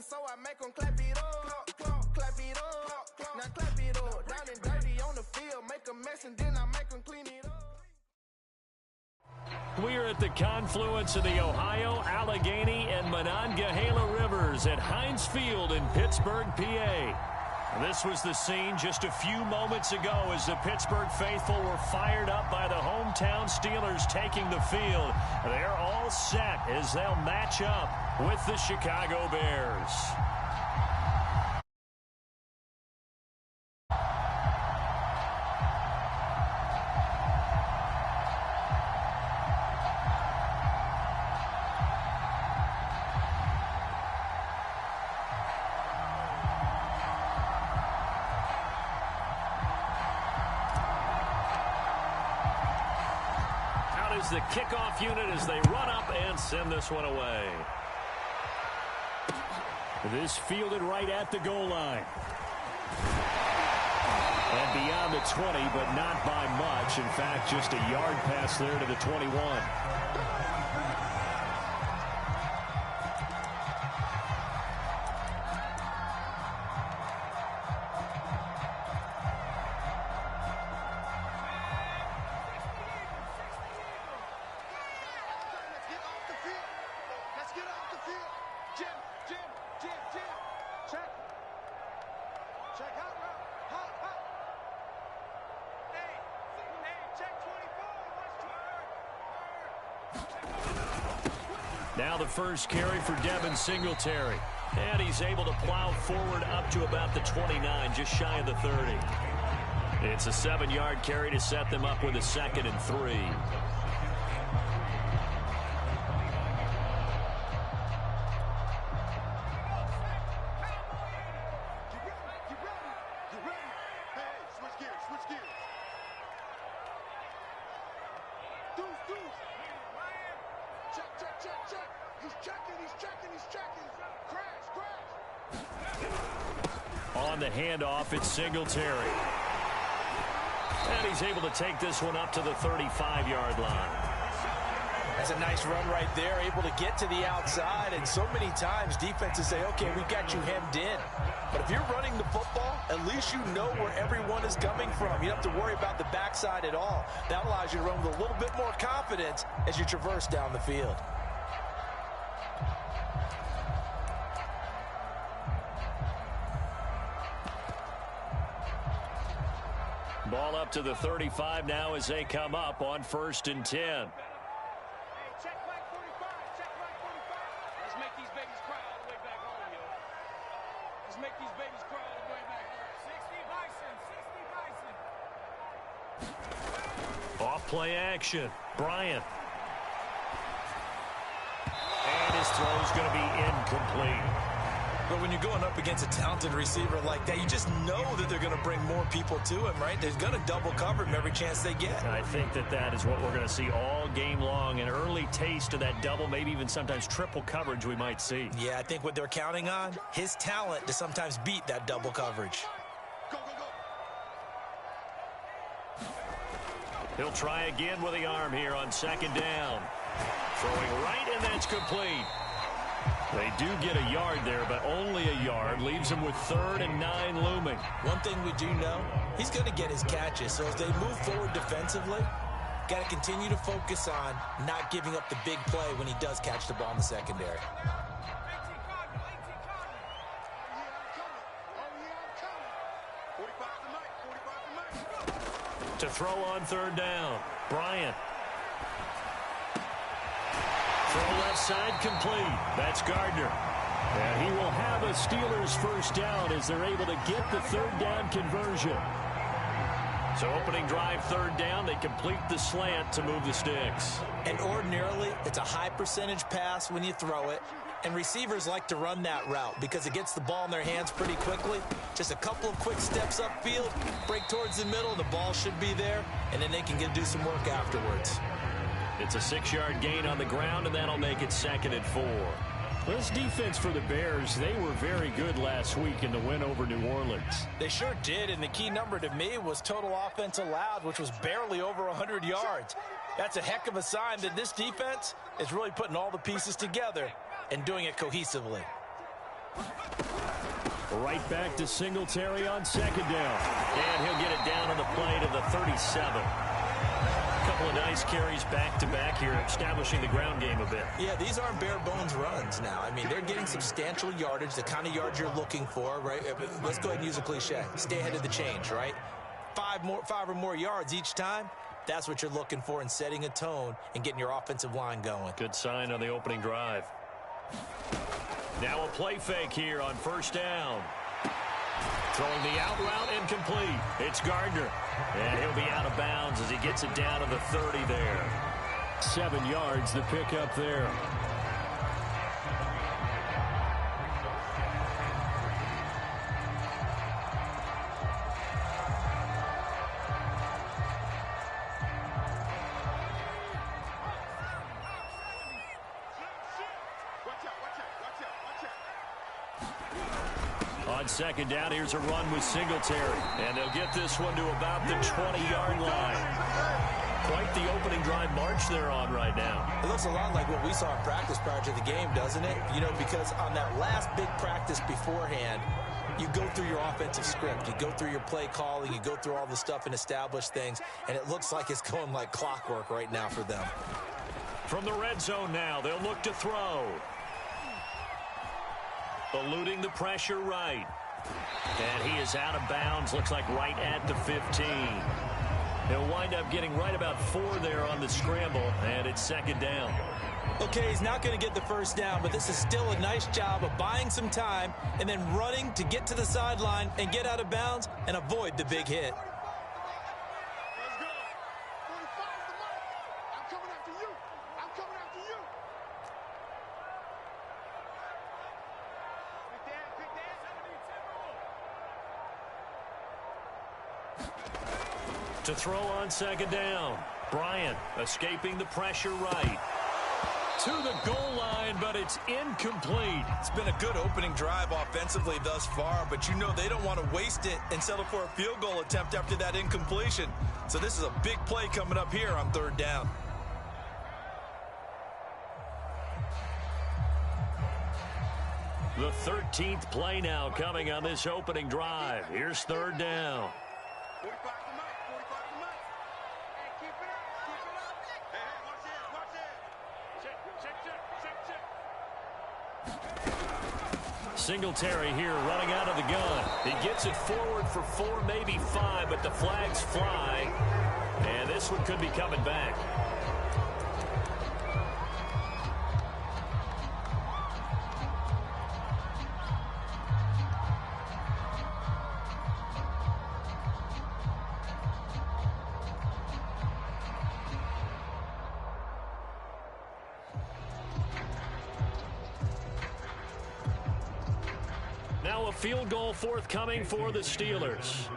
so I make them clap it up, clap it up, now clap it up, down and dirty on the field, make a mess and then I make them clean it up. We're at the confluence of the Ohio, Allegheny, and Monongahela Rivers at Heinz Field in Pittsburgh, PA. This was the scene just a few moments ago as the Pittsburgh faithful were fired up by the hometown Steelers taking the field. They're all set as they'll match up with the Chicago Bears. The kickoff unit as they run up and send this one away. This fielded right at the goal line. And beyond the 20, but not by much. In fact, just a yard pass there to the 21. Now the first carry for Devin Singletary. And he's able to plow forward up to about the 29, just shy of the 30. It's a 7-yard carry to set them up with a 2nd and 3. On the handoff, it's Singletary. And he's able to take this one up to the 35-yard line. That's a nice run right there, able to get to the outside. And so many times defenses say, okay, we've got you hemmed in. But if you're running the football, at least you know where everyone is coming from. You don't have to worry about the backside at all. That allows you to run with a little bit more confidence as you traverse down the field. Ball up to the 35 now as they come up on 1st and 10. Hey, check flag 45, check flag 45. Let's make these babies cry all the way back home, yo. Let's make these babies cry all the way back home. 60 Bison, 60 Bison. Off play action. Bryant. And his throw is going to be incomplete. But when you're going up against a talented receiver like that, you just know that they're going to bring more people to him, right? They're going to double cover him every chance they get. I think that is what we're going to see all game long. An early taste of that double, maybe even sometimes triple coverage we might see. Yeah, I think what they're counting on, his talent to sometimes beat that double coverage. Go, go, go. He'll try again with the arm here on 2nd down. Throwing right, and that's complete. They do get a yard there, but only a yard. Leaves him with 3rd and 9 looming. One thing we do know, he's going to get his catches. So as they move forward defensively, got to continue to focus on not giving up the big play when he does catch the ball in the secondary. To throw on 3rd down, Bryant. Throw left side complete. That's Gardner. And he will have a Steelers first down as they're able to get the 3rd down conversion. So opening drive 3rd down, they complete the slant to move the sticks. And ordinarily, it's a high percentage pass when you throw it. And receivers like to run that route because it gets the ball in their hands pretty quickly. Just a couple of quick steps upfield, break towards the middle, the ball should be there, and then they can do some work afterwards. It's a 6-yard gain on the ground, and that'll make it 2nd and 4. This defense for the Bears, they were very good last week in the win over New Orleans. They sure did, and the key number to me was total offense allowed, which was barely over 100 yards. That's a heck of a sign that this defense is really putting all the pieces together and doing it cohesively. Right back to Singletary on second down. And he'll get it down on the play to the 37. A couple of nice carries back-to-back here, establishing the ground game a bit. Yeah, these aren't bare-bones runs now. I mean, they're getting substantial yardage, the kind of yards you're looking for, right? Let's go ahead and use a cliche. Stay ahead of the change, right? Five or more yards each time. That's what you're looking for in setting a tone and getting your offensive line going. Good sign on the opening drive. Now a play fake here on first down. Throwing the out route incomplete. It's Gardner. And he'll be out of bounds as he gets it down to the 30 there. 7 yards the pickup there. On second down, here's a run with Singletary. And they'll get this one to about the 20-yard line. Quite the opening drive march they're on right now. It looks a lot like what we saw in practice prior to the game, doesn't it? You know, because on that last big practice beforehand, you go through your offensive script. You go through your play calling. You go through all the stuff and establish things. And it looks like it's going like clockwork right now for them. From the red zone now, they'll look to throw. Eluding the pressure right. And he is out of bounds. Looks like right at the 15. He'll wind up getting right about 4 there on the scramble, and it's second down. Okay, he's not going to get the first down, but this is still a nice job of buying some time and then running to get to the sideline and get out of bounds and avoid the big hit. Let's go. 45 is the mark. I'm coming after you. I'm coming after you. Quick dance. 72. To throw on second down. Bryant escaping the pressure right. To the goal line, but it's incomplete. It's been a good opening drive offensively thus far, but you know they don't want to waste it and settle for a field goal attempt after that incompletion. So this is a big play coming up here on third down. The 13th play now coming on this opening drive. Here's third down. 45 the mark. 45 the mark. Hey, keep it up. Keep it up. Hey, watch this. Watch this. Check. Singletary here running out of the gun. He gets it forward for 4, maybe 5, but the flags fly. And this one could be coming back. Now a field goal forthcoming for the Steelers.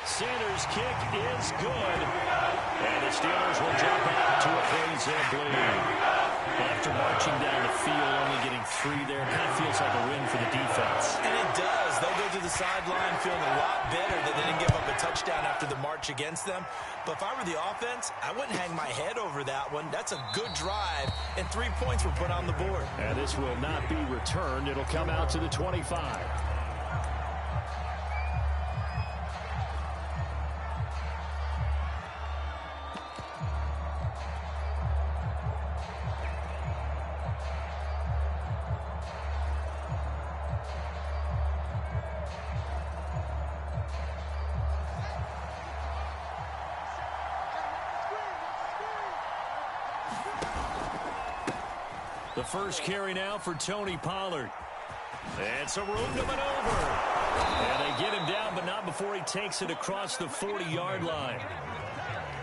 Sanders' kick is good. And the Steelers will jump out to a 3-zip lead. After marching down the field, only getting 3 there, kind of feels like a win for the defense. And it does. They'll go to the sideline feeling a lot better that they didn't give up a touchdown after the march against them. But if I were the offense, I wouldn't hang my head over that one. That's a good drive, and 3 points were put on the board. And this will not be returned. It'll come out to the 25. The first carry now for Tony Pollard. And some room to maneuver. And they get him down, but not before he takes it across the 40-yard line.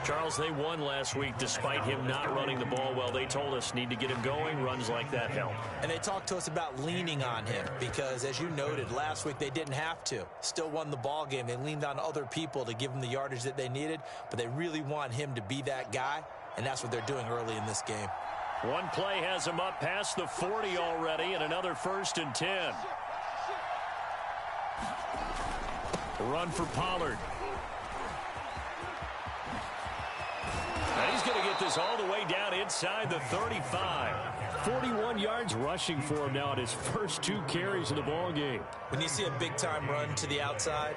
Charles, they won last week despite him not running the ball well. They told us need to get him going. Runs like that help. And they talked to us about leaning on him because, as you noted, last week they didn't have to. Still won the ball game. They leaned on other people to give them the yardage that they needed, but they really want him to be that guy, and that's what they're doing early in this game. One play has him up past the 40 already, and another 1st and 10. Run for Pollard. he's going to get this all the way down inside the 35. 41 yards rushing for him now in his first 2 carries of the ball game. When you see a big-time run to the outside,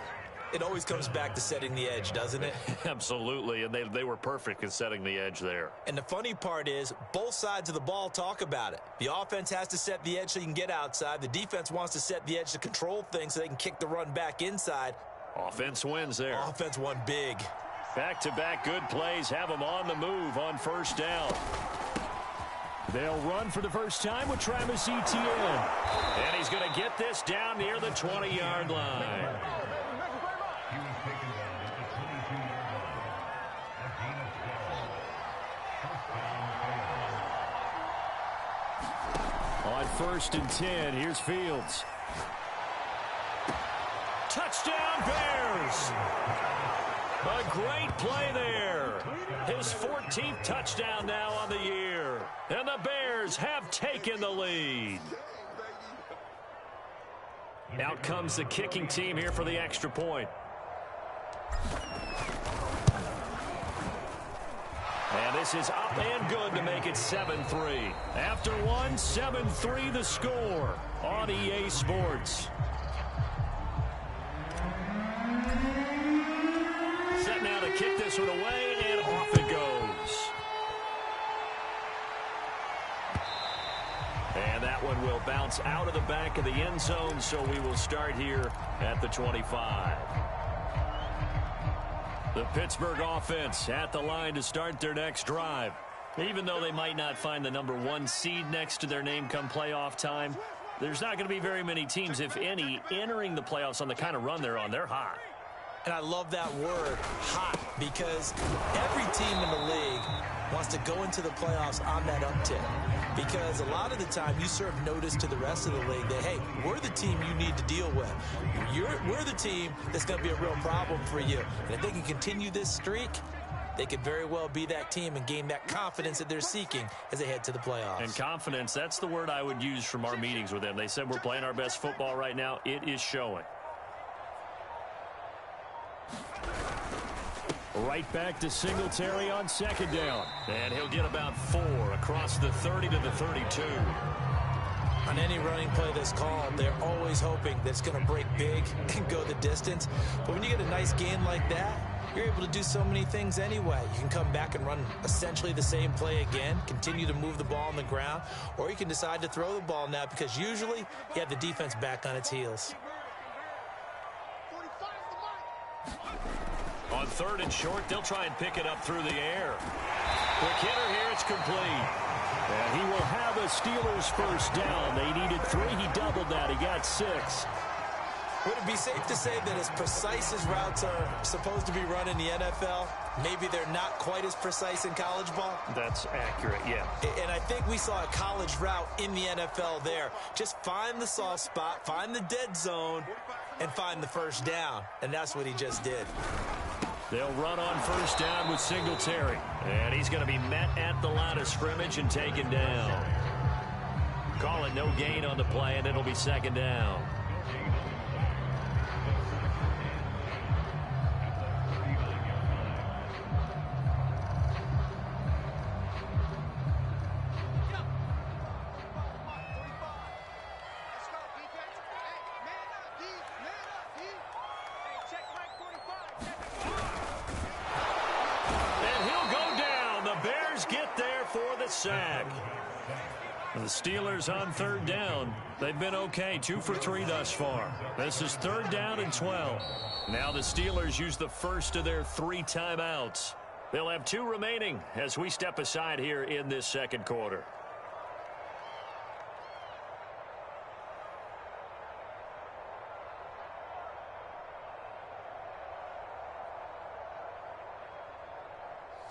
it always comes back to setting the edge, doesn't it? Absolutely, and they were perfect in setting the edge there. And the funny part is, both sides of the ball talk about it. The offense has to set the edge so you can get outside. The defense wants to set the edge to control things so they can kick the run back inside. Offense wins there. Offense won big. Back-to-back good plays have them on the move on first down. They'll run for the first time with Travis Etienne. And he's going to get this down near the 20-yard line. On 1st and 10, here's Fields. Touchdown, Bears! A great play there. His 14th touchdown now on the year. And the Bears have taken the lead. Out comes the kicking team here for the extra point. And this is up and good to make it 7-3. After one, 7-3 the score on EA Sports. Set now to kick this one away, and off it goes. And that one will bounce out of the back of the end zone, so we will start here at the 25. The Pittsburgh offense at the line to start their next drive. Even though they might not find the number 1 seed next to their name come playoff time, there's not going to be very many teams, if any, entering the playoffs on the kind of run they're on. They're hot. And I love that word, hot, because every team in the league wants to go into the playoffs on that uptick. Because a lot of the time you serve notice to the rest of the league that, hey, we're the team you need to deal with. We're the team that's going to be a real problem for you. And if they can continue this streak, they could very well be that team and gain that confidence that they're seeking as they head to the playoffs. And confidence, that's the word I would use from our meetings with them. They said we're playing our best football right now. It is showing. Right back to Singletary on 2nd down. And he'll get about 4 across the 30 to the 32. On any running play that's called, they're always hoping that it's going to break big and go the distance. But when you get a nice gain like that, you're able to do so many things anyway. You can come back and run essentially the same play again, continue to move the ball on the ground, or you can decide to throw the ball now because usually you have the defense back on its heels. On 3rd and short, they'll try and pick it up through the air. Quick hitter here, it's complete. And he will have a Steelers first down. They needed 3, he doubled that, he got 6. Would it be safe to say that as precise as routes are supposed to be run in the NFL, maybe they're not quite as precise in college ball? That's accurate, yeah. And I think we saw a college route in the NFL there. Just find the soft spot, find the dead zone, and find the first down. And that's what he just did. They'll run on first down with Singletary. And he's going to be met at the line of scrimmage and taken down. Call it no gain on the play, and it'll be 2nd down. Sack. The Steelers on 3rd down. They've been okay, 2 for 3 thus far. This is 3rd down and 12. Now the Steelers use the first of their 3 timeouts. They'll have 2 remaining as we step aside here in this 2nd quarter.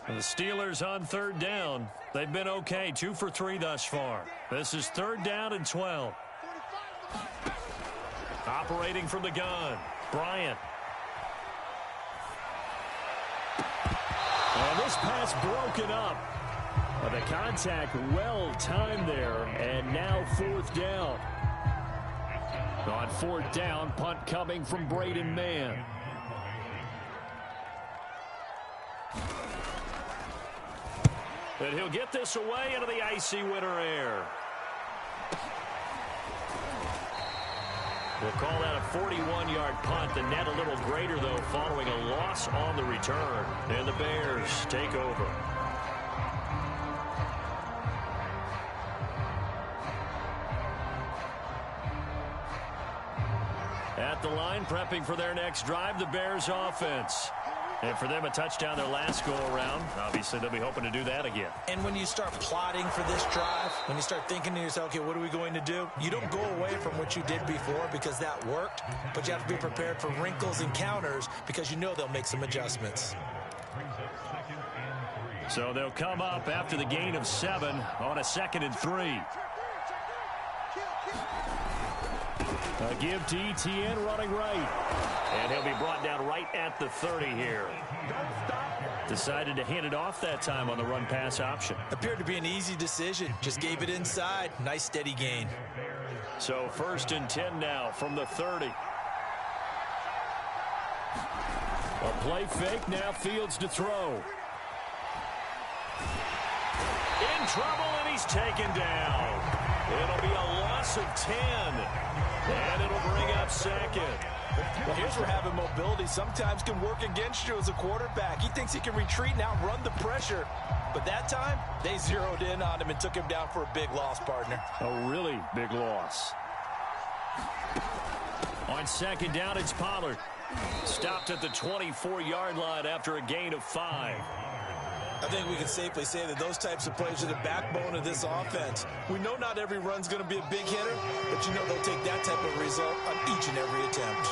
The Steelers on 3rd down. They've been okay, 2 for 3 thus far. This is 3rd down and 12. Operating from the gun, Bryant. And this pass broken up. The contact well timed there, and now 4th down. On 4th down, punt coming from Braden Mann. And he'll get this away into the icy winter air. We'll call that a 41-yard punt. The net a little greater, though, following a loss on the return. And the Bears take over. At the line, prepping for their next drive, the Bears offense. And for them, a touchdown their last go-around. Obviously, they'll be hoping to do that again. And when you start plotting for this drive, when you start thinking to yourself, okay, what are we going to do? You don't go away from what you did before because that worked, but you have to be prepared for wrinkles and counters because you know they'll make some adjustments. So they'll come up after the gain of 7 on a 2nd and 3. A give to Etienne running right. And he'll be brought down right at the 30 here. Decided to hand it off that time on the run-pass option. Appeared to be an easy decision. Just gave it inside. Nice steady gain. So 1st and 10 now from the 30. A play fake, now Fields to throw. In trouble, and he's taken down. It'll be a loss of 10. And it'll bring up 2nd. Well, here's where having mobility sometimes can work against you as a quarterback. He thinks he can retreat and outrun the pressure. But that time, they zeroed in on him and took him down for a big loss, partner. A really big loss. On 2nd down, it's Pollard. Stopped at the 24-yard line after a gain of 5. I think we can safely say that those types of plays are the backbone of this offense. We know not every run's going to be a big hitter, but you know they'll take that type of result on each and every attempt.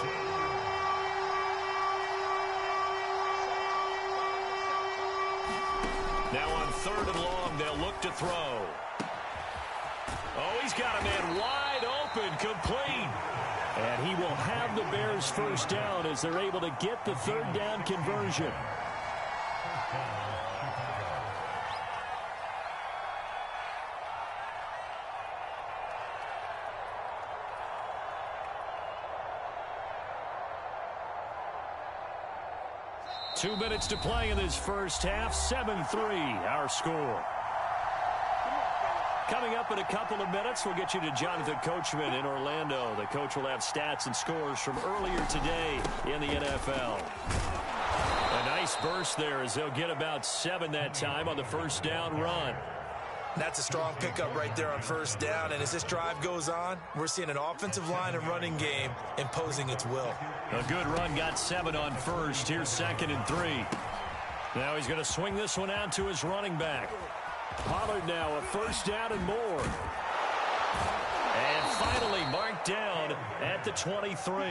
Now on 3rd and long, they'll look to throw. Oh, he's got a man wide open, complete. And he will have the Bears 1st down as they're able to get the 3rd down conversion. Two minutes to play in this first half. 7-3, our score. Coming up in a couple of minutes, we'll get you to Jonathan Coachman in Orlando. The coach will have stats and scores from earlier today in the NFL. A nice burst there as they'll get about 7 that time on the 1st down run. That's a strong pickup right there on 1st down. And as this drive goes on, we're seeing an offensive line and running game imposing its will. A good run, got 7 on 1st. Here's 2nd and 3. Now he's going to swing this one out to his running back. Pollard now a 1st down and more. And finally marked down at the 23.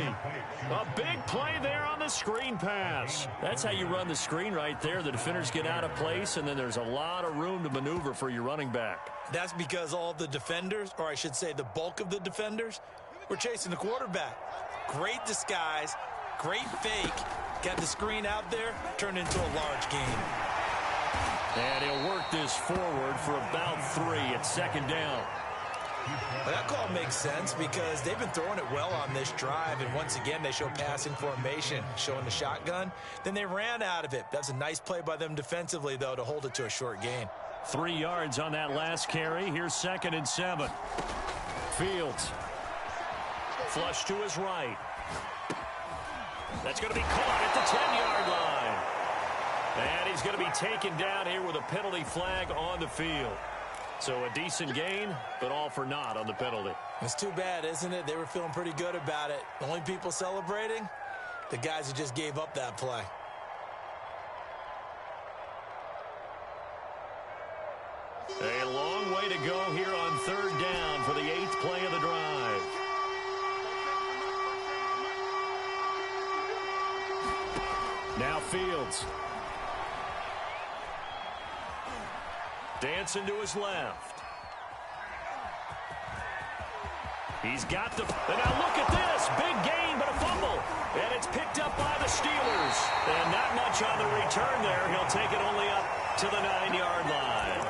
A big play there on the screen pass. That's how you run the screen right there. The defenders get out of place, and then there's a lot of room to maneuver for your running back. That's because all the defenders, or I should say the bulk of the defenders, were chasing the quarterback. Great disguise, great fake. Got the screen out there, turned into a large gain. And he'll work this forward for about 3 at 2nd down. Well, that call makes sense because they've been throwing it well on this drive, and once again they show passing formation, showing the shotgun. Then they ran out of it. That's a nice play by them defensively, though, to hold it to a short gain. 3 yards on that last carry. Here's 2nd and 7. Fields. Flush to his right. That's going to be caught at the 10-yard line. And he's going to be taken down here with a penalty flag on the field. So a decent gain, but all for naught on the penalty. It's too bad, isn't it? They were feeling pretty good about it. The only people celebrating, the guys who just gave up that play. A long way to go here on 3rd down for the 8th play of the drive. Now Fields. Dancing to his left. He's got the... And now look at this. Big gain, but a fumble. And it's picked up by the Steelers. And not much on the return there. He'll take it only up to the 9-yard line.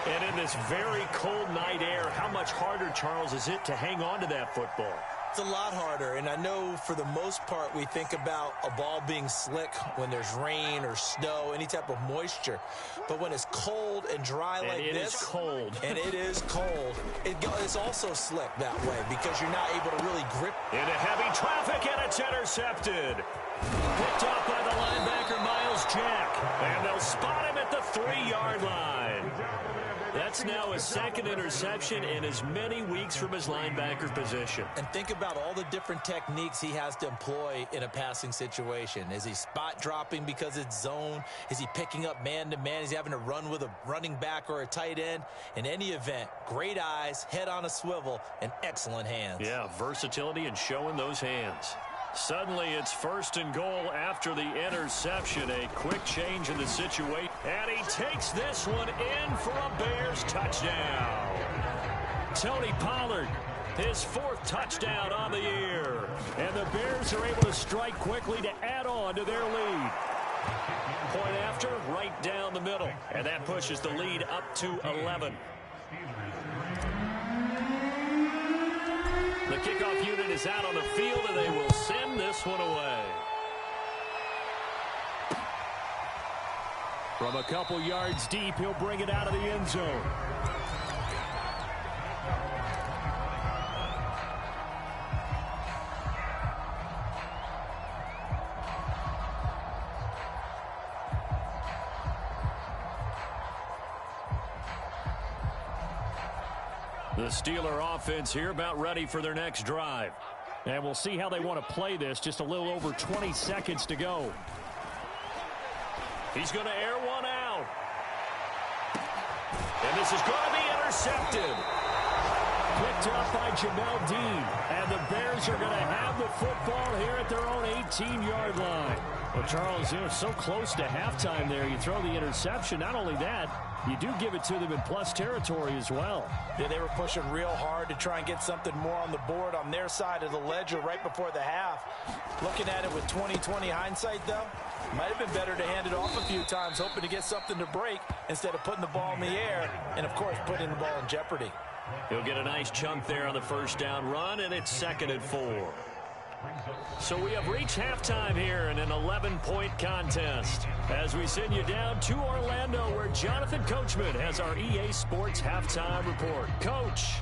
And in this very cold night air, how much harder, Charles, is it to hang on to that football? It's a lot harder, and I know for the most part we think about a ball being slick when there's rain or snow, any type of moisture. But when it's cold and dry like this, it is cold, and it is cold, it's also slick that way because you're not able to really grip. Into heavy traffic, and it's intercepted. Picked off by the linebacker, Miles Jack, and they'll spot him at the 3-yard line. That's now his second interception in as many weeks from his linebacker position. And think about all the different techniques he has to employ in a passing situation. Is he spot dropping because it's zone? Is he picking up man-to-man? Is he having to run with a running back or a tight end? In any event, great eyes, head on a swivel, and excellent hands. Yeah, versatility and showing those hands. Suddenly, it's 1st and goal after the interception. A quick change in the situation. And he takes this one in for a Bears touchdown. Tony Pollard, his 4th touchdown on the year. And the Bears are able to strike quickly to add on to their lead. Point after, right down the middle. And that pushes the lead up to 11. The kickoff unit is out on the field, and they will send this one away. From a couple yards deep, he'll bring it out of the end zone. The Steeler offense here about ready for their next drive. And we'll see how they want to play this. Just a little over 20 seconds to go. He's going to air one out. And this is going to be intercepted. Picked up by Jamel Dean. And the Bears are going to have the football here at their own 18-yard line. Well, Charles, you know, so close to halftime there. You throw the interception. Not only that, you do give it to them in plus territory as well. Yeah, they were pushing real hard to try and get something more on the board on their side of the ledger right before the half. Looking at it with 20/20 hindsight, though, might have been better to hand it off a few times, hoping to get something to break instead of putting the ball in the air and, of course, putting the ball in jeopardy. He'll get a nice chunk there on the 1st down run, and it's 2nd and 4. So we have reached halftime here in an 11-point contest as we send you down to Orlando, where Jonathan Coachman has our EA Sports halftime report. Coach.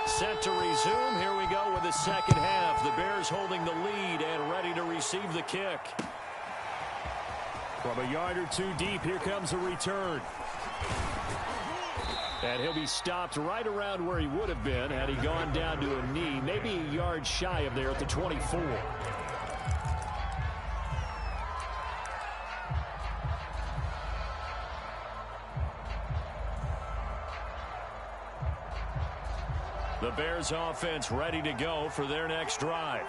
Set to resume. Here we go with the second half. The Bears holding the lead and ready to receive the kick. From a yard or two deep, here comes a return. And he'll be stopped right around where he would have been had he gone down to a knee, maybe a yard shy of there at the 24. The Bears offense ready to go for their next drive.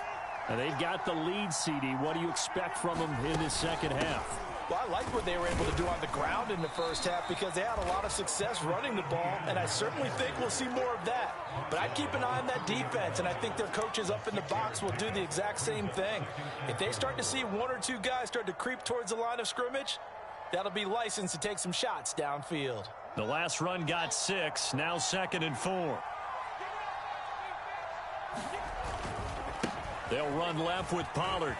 And they've got the lead, CD. What do you expect from them in this second half? Well, I like what they were able to do on the ground in the first half because they had a lot of success running the ball, and I certainly think we'll see more of that. But I'd keep an eye on that defense, and I think their coaches up in the box will do the exact same thing. If they start to see 1 or 2 guys start to creep towards the line of scrimmage, that'll be licensed to take some shots downfield. The last run got 6, now 2nd and 4. They'll run left with Pollard.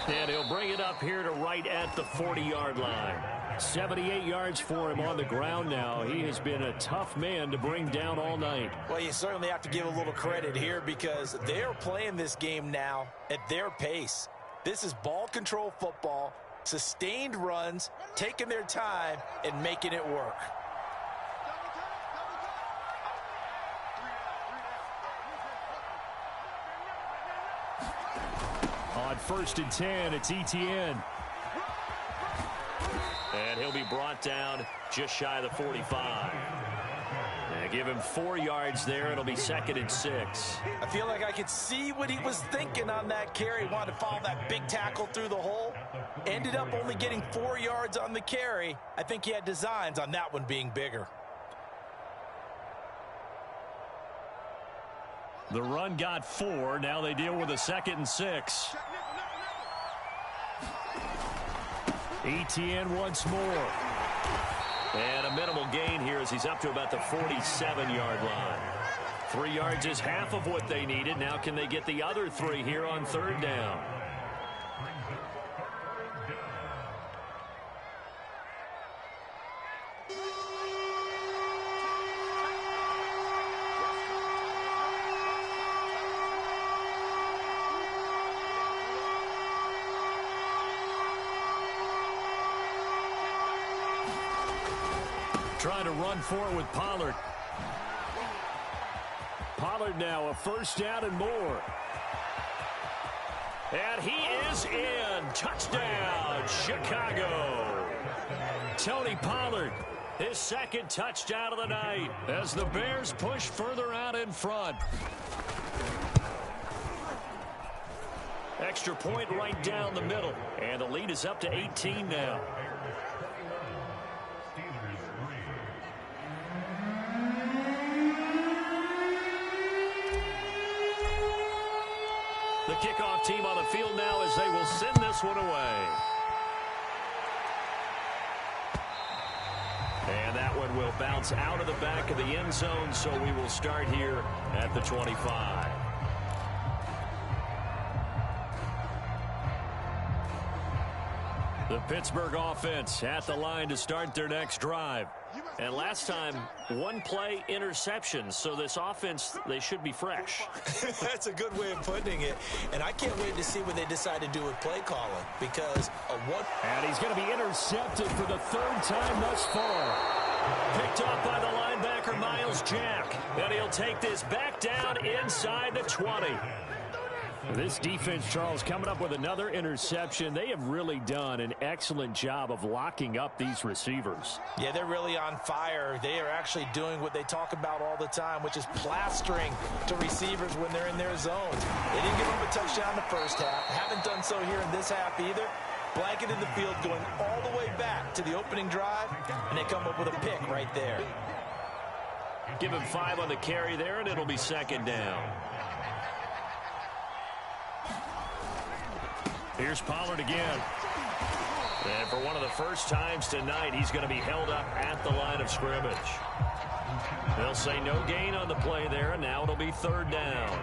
And he'll bring it up here to right at the 40-yard line. 78 yards for him on the ground now. He has been a tough man to bring down all night. Well, you certainly have to give a little credit here because they're playing this game now at their pace. This is ball control football, sustained runs, taking their time, and making it work. On 1st and 10, it's Etienne. And he'll be brought down just shy of the 45. And give him 4 yards there. It'll be 2nd and 6. I feel like I could see what he was thinking on that carry. Wanted to follow that big tackle through the hole. Ended up only getting 4 yards on the carry. I think he had designs on that one being bigger. The run got 4. Now they deal with a 2nd and 6. ETN once more. And a minimal gain here as he's up to about the 47-yard line. 3 yards is half of what they needed. Now can they get the other 3 here on 3rd down? Trying to run for it with Pollard. Pollard now a 1st down and more. And he is in. Touchdown, Chicago. Tony Pollard, his 2nd touchdown of the night as the Bears push further out in front. Extra point right down the middle. And the lead is up to 18 now. The kickoff team on the field now as they will send this one away. And that one will bounce out of the back of the end zone, so we will start here at the 25. The Pittsburgh offense at the line to start their next drive. And last time, 1 play interception. So this offense, they should be fresh. That's a good way of putting it. And I can't wait to see what they decide to do with play calling. Because of what... And he's going to be intercepted for the 3rd time thus far. Picked up by the linebacker, Miles Jack. And he'll take this back down inside the 20. This defense, Charles, coming up with another interception. They have really done an excellent job of locking up these receivers. Yeah, they're really on fire. They are actually doing what they talk about all the time, which is plastering to receivers when they're in their zones. They didn't give them a touchdown the 1st half. Haven't done so here in this half either. Blanketed the field going all the way back to the opening drive, and they come up with a pick right there. Give him 5 on the carry there, and it'll be 2nd down. Here's Pollard again. And for one of the first times tonight, he's going to be held up at the line of scrimmage. They'll say no gain on the play there, and now it'll be 3rd down.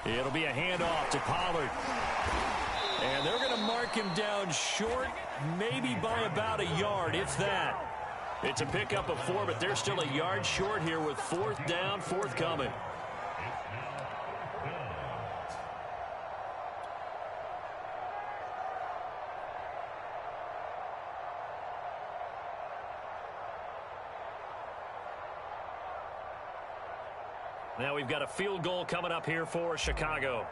It'll be a handoff to Pollard. And they're going to mark him down short, maybe by about a yard, if that. It's a pickup of 4, but they're still a yard short here with 4th down, forthcoming. Now we've got a field goal coming up here for Chicago.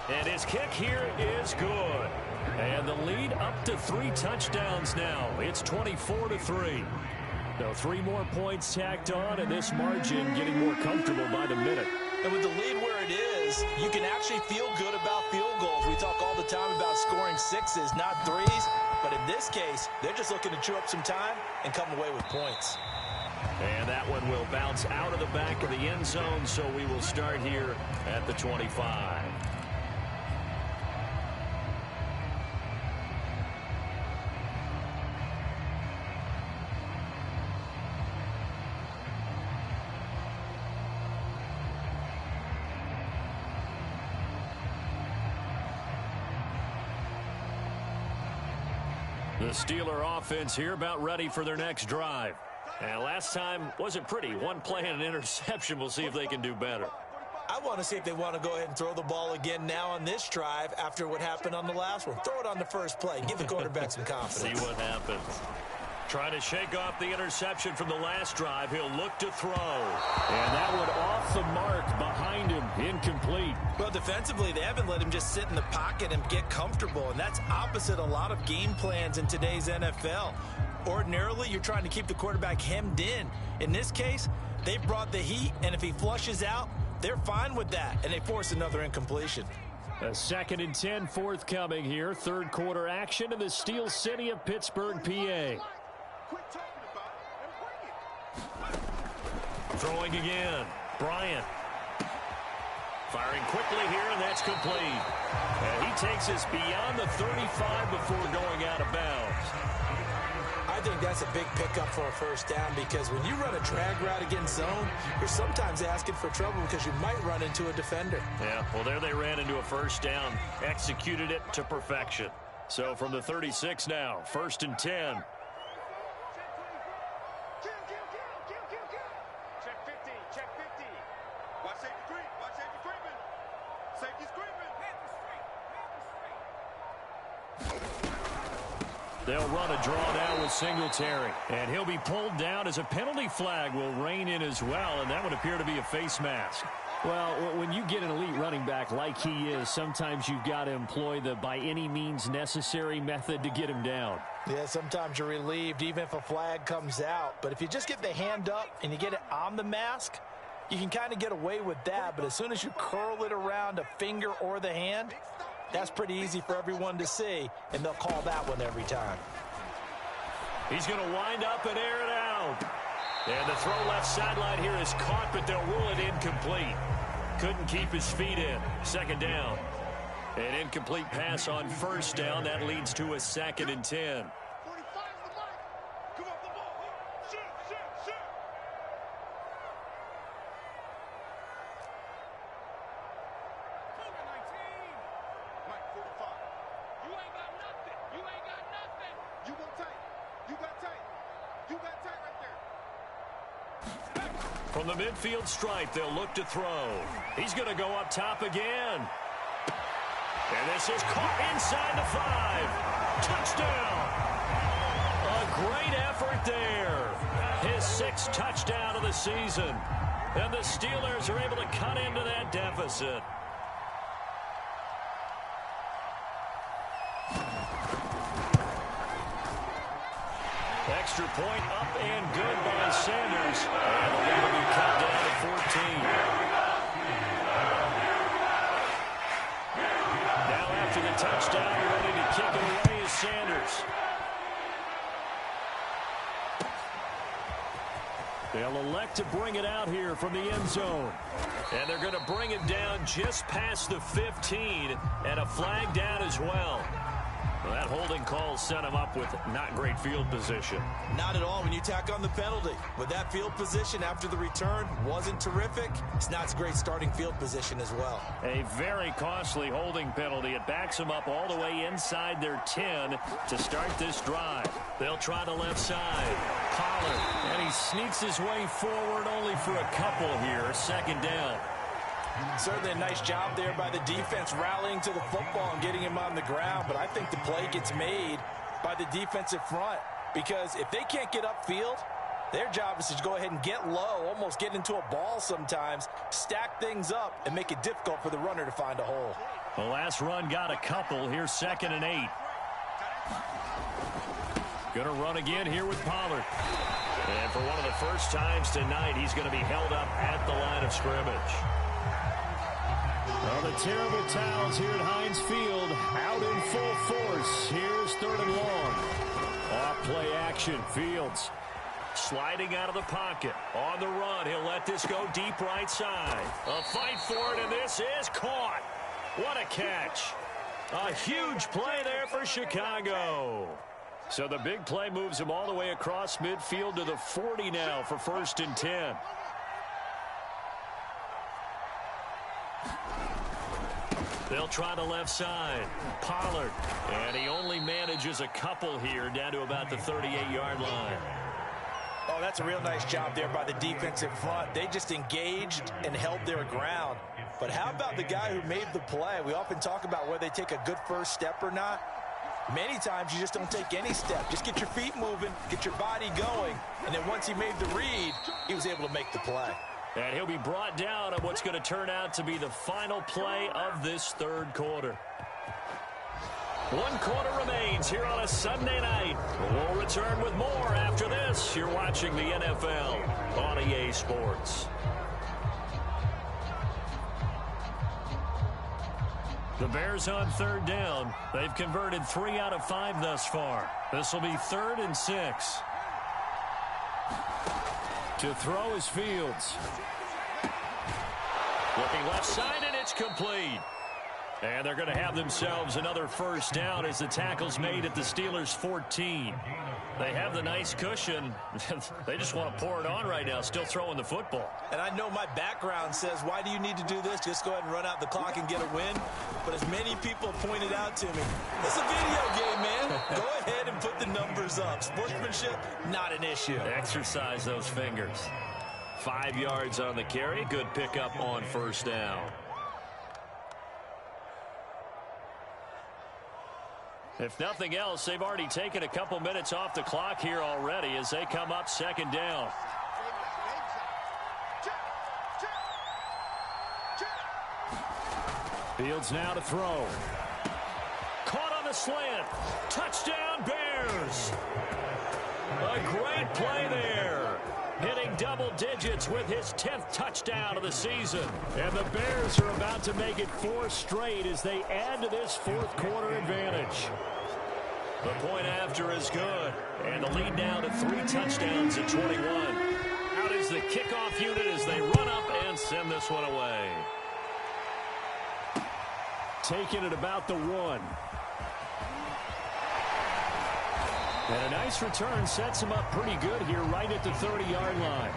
And his kick here is good. And the lead up to 3 touchdowns now. It's 24-3. So 3 more points tacked on, and this margin getting more comfortable by the minute. And with the lead where it is, you can actually feel good about field goals. We talk all the time about scoring 6s, not 3s. But in this case, they're just looking to chew up some time and come away with points. And that one will bounce out of the back of the end zone, so we will start here at the 25. The Steeler offense here about ready for their next drive. And last time wasn't pretty. 1 play and an interception. We'll see if they can do better. I want to see if they want to go ahead and throw the ball again now on this drive after what happened on the last one. Throw it on the first play. Give the quarterback some confidence. See what happens. Trying to shake off the interception from the last drive. He'll look to throw. And that one off the mark behind him. Incomplete. Well, defensively, they haven't let him just sit in the pocket and get comfortable. And that's opposite a lot of game plans in today's NFL. Ordinarily, you're trying to keep the quarterback hemmed in. In this case, they brought the heat, and if he flushes out, they're fine with that, and they force another incompletion. A 2nd and 10 forthcoming here. Third quarter action in the Steel City of Pittsburgh, PA. Throwing again. Bryant. Firing quickly here, and that's complete. And he takes us beyond the 35 before going out of bounds. I think that's a big pickup for a first down, because when you run a drag route against zone, you're sometimes asking for trouble because you might run into a defender. Yeah, well, there they ran into a first down, executed it to perfection. So from the 36 now, 1st and 10. Check 50, check 50. Watch safety creep, watch safety creeping. Safety's creeping. They'll run a draw now with Singletary. And he'll be pulled down as a penalty flag will rein in as well, and that would appear to be a face mask. Well, when you get an elite running back like he is, sometimes you've got to employ the by any means necessary method to get him down. Yeah, sometimes you're relieved even if a flag comes out. But if you just get the hand up and you get it on the mask, you can kind of get away with that. But as soon as you curl it around a finger or the hand, that's pretty easy for everyone to see, and they'll call that one every time. He's going to wind up and air it out. And the throw left sideline here is caught, but they'll rule it incomplete. Couldn't keep his feet in. 2nd down. An incomplete pass on 1st down. That leads to a 2nd and 10. From the midfield stripe, they'll look to throw. He's going to go up top again. And this is caught inside the 5. Touchdown. A great effort there. His 6th touchdown of the season. And the Steelers are able to cut into that deficit. Extra point up and good by Sanders. And the lead will be cut down to 14. Now after the touchdown, ready to kick it away is Sanders. They'll elect to bring it out here from the end zone. And they're going to bring it down just past the 15, and a flag down as well. Well, that holding call set him up with not great field position. Not at all when you tack on the penalty. With that field position after the return wasn't terrific, it's not a great starting field position as well. A very costly holding penalty. It backs them up all the way inside their 10 to start this drive. They'll try the left side. Pollard, and he sneaks his way forward only for a couple here. 2nd down. Certainly a nice job there by the defense rallying to the football and getting him on the ground, but I think the play gets made by the defensive front, because if they can't get upfield, their job is to go ahead and get low, almost get into a ball sometimes, stack things up, and make it difficult for the runner to find a hole. The last run got a couple. Here's 2nd and 8. Going to run again here with Pollard. And for one of the first times tonight, he's going to be held up at the line of scrimmage. Well, the terrible towels here at Heinz Field out in full force. Here's 3rd and long. Off play action. Fields sliding out of the pocket. On the run, he'll let this go deep right side. A fight for it, and this is caught. What a catch. A huge play there for Chicago. So the big play moves him all the way across midfield to the 40 now for 1st and 10. They'll try the left side. Pollard. And he only manages a couple here down to about the 38-yard line. Oh, that's a real nice job there by the defensive front. They just engaged and held their ground. But how about the guy who made the play? We often talk about whether they take a good first step or not. Many times you just don't take any step. Just get your feet moving, get your body going, and then once he made the read, he was able to make the play. And he'll be brought down on what's going to turn out to be the final play of this 3rd quarter. 1 quarter remains here on a Sunday night. We'll return with more after this. You're watching the NFL on EA Sports. The Bears on third down. They've converted 3 out of 5 thus far. This will be 3rd and 6. To throw is Fields. Looking left side, and it's complete. And they're going to have themselves another first down as the tackle's made at the Steelers' 14. They have the nice cushion. They just want to pour it on right now, still throwing the football. And I know my background says, why do you need to do this? Just go ahead and run out the clock and get a win. But as many people pointed out to me, it's a video game, man. Go ahead and put the numbers up. Sportsmanship, not an issue. Exercise those fingers. 5 yards on the carry. Good pickup on first down. If nothing else, they've already taken a couple minutes off the clock here already as they come up 2nd down. Fields now to throw. Caught on the slant. Touchdown, Bears. A great play there. Hitting double digits with his 10th touchdown of the season. And the Bears are about to make it 4 straight as they add to this 4th quarter advantage. The point after is good. And the lead now to 3 touchdowns at 21. Out is the kickoff unit as they run up and send this one away. Taking it about the 1. And a nice return sets him up pretty good here right at the 30-yard line.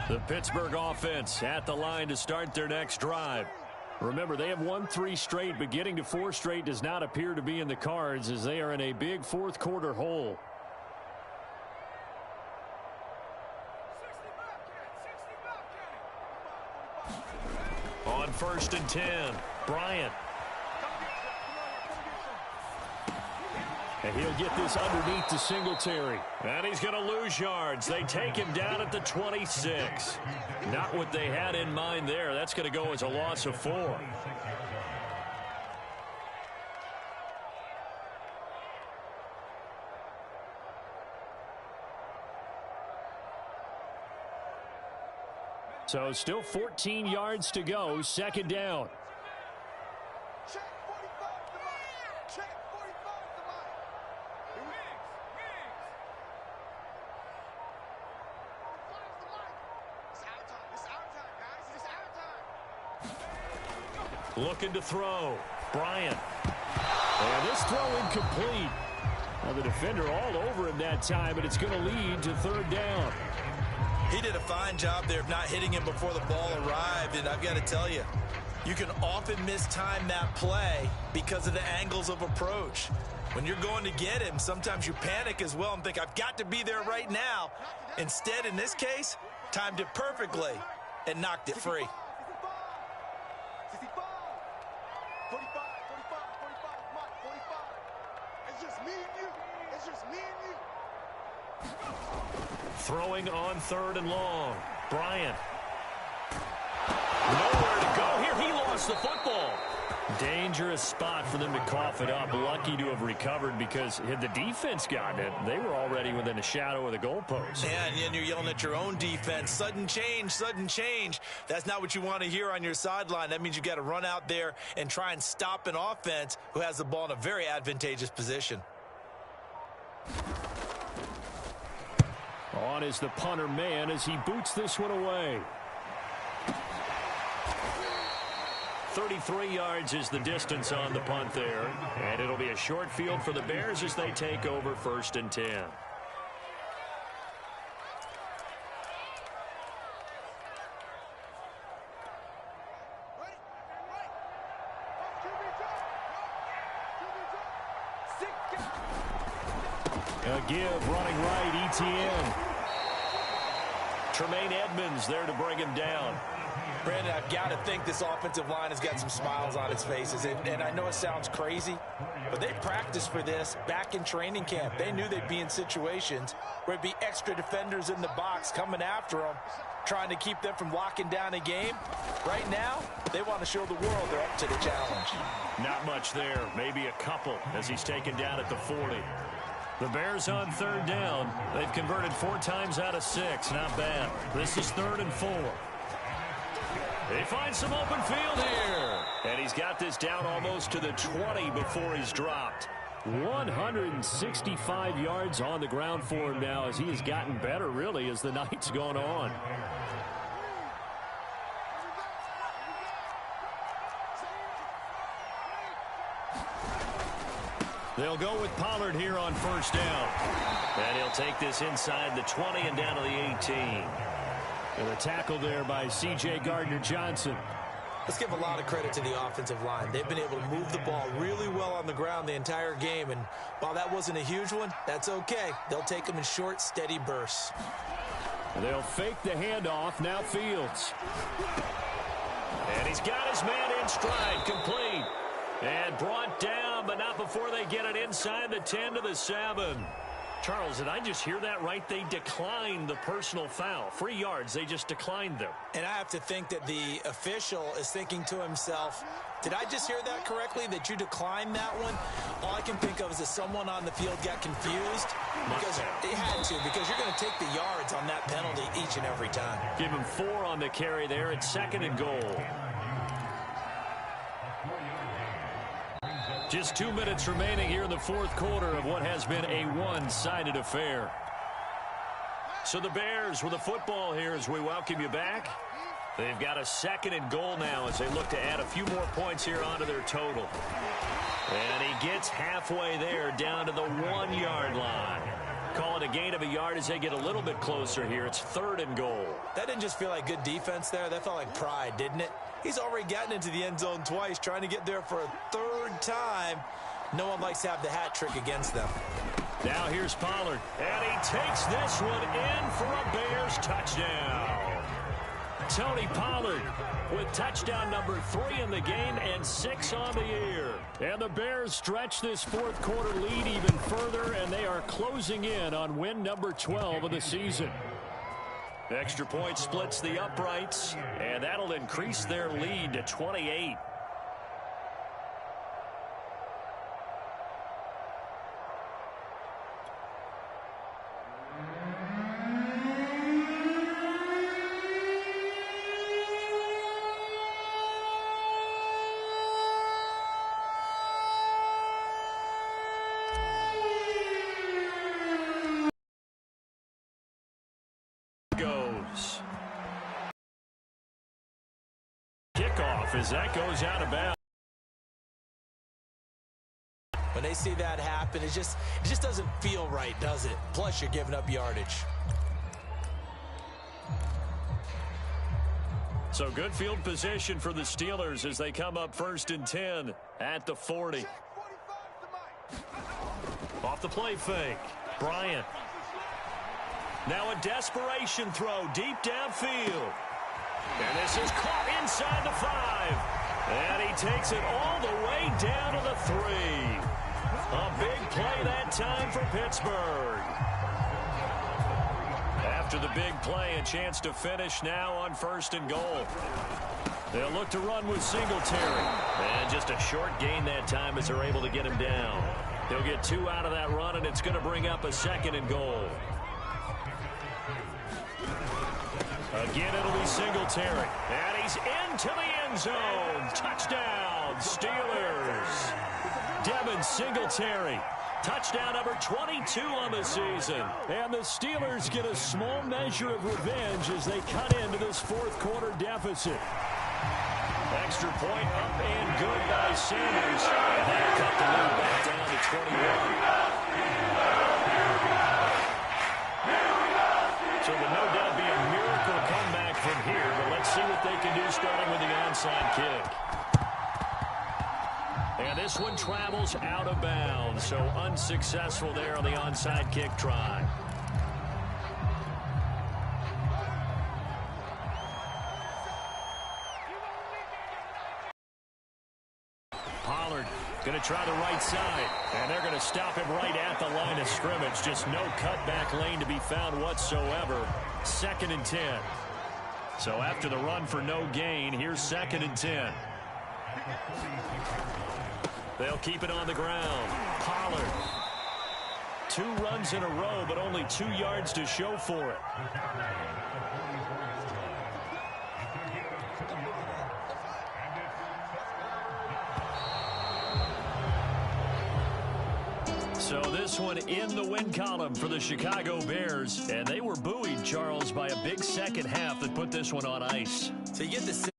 The Pittsburgh offense at the line to start their next drive. Remember, they have won 3 straight, but getting to 4 straight does not appear to be in the cards as they are in a big 4th quarter hole. On 1st and 10, Bryant. And he'll get this underneath to Singletary. And he's going to lose yards. They take him down at the 26. Not what they had in mind there. That's going to go as a loss of 4. So still 14 yards to go. 2nd down. Check 45 to Mike. Check 45 to Mike. It's our time. It's our time, guys. It's our time. Looking to throw. Bryant. And this throw incomplete. Well, the defender all over him that time, but it's going to lead to 3rd down. He did a fine job there of not hitting him before the ball arrived, and I've got to tell you, you can often mistime that play because of the angles of approach. When you're going to get him, sometimes you panic as well and think, I've got to be there right now. Instead, in this case, timed it perfectly and knocked it free. 45, 45, 45. It's just me and you. It's just me and you. Throwing on 3rd and long. Bryant. Nowhere to go here. He lost the football. Dangerous spot for them to cough it up. Lucky to have recovered because had the defense gotten it, they were already within a shadow of the goalpost. Yeah, and you're yelling at your own defense. Sudden change, sudden change. That's not what you want to hear on your sideline. That means you got to run out there and try and stop an offense who has the ball in a very advantageous position. On is the punter man as he boots this one away. 33 yards is the distance on the punt there. And it'll be a short field for the Bears as they take over 1st and 10. A give running right, ETN. Tremaine Edmonds there to bring him down. Brandon, I've got to think this offensive line has got some smiles on its faces. And I know it sounds crazy, but they practiced for this back in training camp. They knew they'd be in situations where it'd be extra defenders in the box coming after them, trying to keep them from locking down a game. Right now, they want to show the world they're up to the challenge. Not much there, maybe a couple as he's taken down at the 40. The Bears on third down. They've converted 4 times out of 6. Not bad. This is 3rd and 4. He finds some open field here. And he's got this down almost to the 20 before he's dropped. 165 yards on the ground for him now as he has gotten better, really, as the night's gone on. They'll go with Pollard here on first down. And he'll take this inside the 20 and down to the 18. And a tackle there by C.J. Gardner-Johnson. Let's give a lot of credit to the offensive line. They've been able to move the ball really well on the ground the entire game. And while that wasn't a huge one, that's okay. They'll take them in short, steady bursts. They'll fake the handoff. Now Fields. And he's got his man in stride. Complete. And brought down, but not before they get it inside the 10 to the 7. Charles, did I just hear that right? They declined the personal foul. 3 yards, they just declined them. And I have to think that the official is thinking to himself, did I just hear that correctly, that you declined that one? All I can think of is that someone on the field got confused. Because they had to, because you're going to take the yards on that penalty each and every time. Give him 4 on the carry there. It's 2nd and goal. Just 2 minutes remaining here in the 4th quarter of what has been a one-sided affair. So the Bears with the football here as we welcome you back. They've got a 2nd and goal now as they look to add a few more points here onto their total. And he gets halfway there down to the 1-yard line. Call it a gain of a yard as they get a little bit closer here. It's 3rd and goal. That didn't just feel like good defense there. That felt like pride, didn't it? He's already gotten into the end zone twice, trying to get there for a 3rd time. No one likes to have the hat trick against them. Now here's Pollard, and he takes this one in for a Bears touchdown. Tony Pollard with touchdown number 3 in the game and 6 on the year. And the Bears stretch this 4th quarter lead even further, and they are closing in on win number 12 of the season. Extra point splits the uprights, and that'll increase their lead to 28. As that goes out of bounds. When they see that happen, it just doesn't feel right, does it? Plus, you're giving up yardage. So good field position for the Steelers as they come up 1st and 10 at the 40. Off the play fake. Bryant. Now a desperation throw deep downfield. And this is caught inside the 5. And he takes it all the way down to the 3. A big play that time for Pittsburgh. After the big play, a chance to finish now on 1st and goal. They'll look to run with Singletary. And just a short gain that time as they're able to get him down. He'll get 2 out of that run, and it's going to bring up a 2nd and goal. Again, it'll be Singletary. And he's into the end zone. Touchdown, Steelers. Devin Singletary. Touchdown number 22 on the season. And the Steelers get a small measure of revenge as they cut into this 4th quarter deficit. Extra point up and good by Sanders. And they cut the lead back down to 21. So there'll no doubt be a miracle comeback from here, but let's see what they can do starting with the onside kick. And this one travels out of bounds, so unsuccessful there on the onside kick try. Going to try the right side, and they're going to stop him right at the line of scrimmage. Just no cutback lane to be found whatsoever. 2nd and 10. So after the run for no gain, here's 2nd and 10. They'll keep it on the ground. Pollard. 2 runs in a row, but only 2 yards to show for it. So this one in the win column for the Chicago Bears. And they were buoyed, Charles, by a big second half that put this one on ice. So you get the